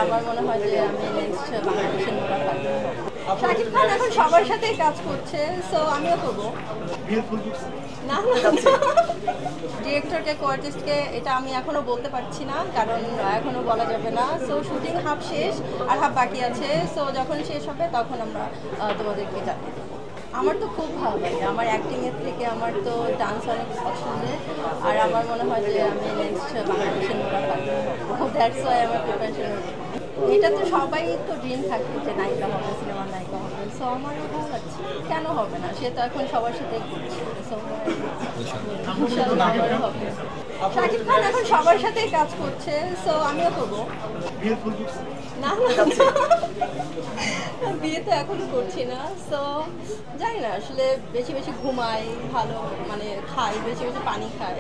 আমার মনে হয় যে আমি নেক্সট বাংলাদেশের নোরা ফাতেহি হব। শাকিব খান এখন সবার সাথেই কাজ করছে, সো আমিও করবো। না ডিরেক্টরকে কোয়ার্টিস্টকে এটা আমি এখনো বলতে পারছি না, কারণ এখনো বলা যাবে না। সো শুটিং হাফ শেষ আর হাফ বাকি আছে, সো যখন শেষ হবে তখন আমরা তোমাদেরকে জানিয়ে দেবো। আমার তো খুব ভালো লাগে, আমার অ্যাক্টিংয়ের থেকে আমার তো ডান্স অনেক পছন্দের। আর আমার মনে হয় যে আমি নেক্সট বাংলাদেশের নোরা ফাতেহি হব। দ্যাটস ওয়াই আমার প্রিপারেশন। এটা তো সবাই তো ড্রিম থাকে যে নায়িকা হবে, সিনেমার নায়িকা হবে। সো আমারও ভালো লাগছে, কেন হবে না? সে তো এখন সবার সাথেই করছে, সো ইনশাআল্লাহ আমারও হবে। শাকিব খান এখন সবার সাথেই কাজ করছে, সো আমিও করবো। না বিয়ে তো এখনো করছি না, সো জানি না আসলে। বেশি বেশি ঘুমাই, ভালো মানে খাই, বেশি বেশি পানি খাই।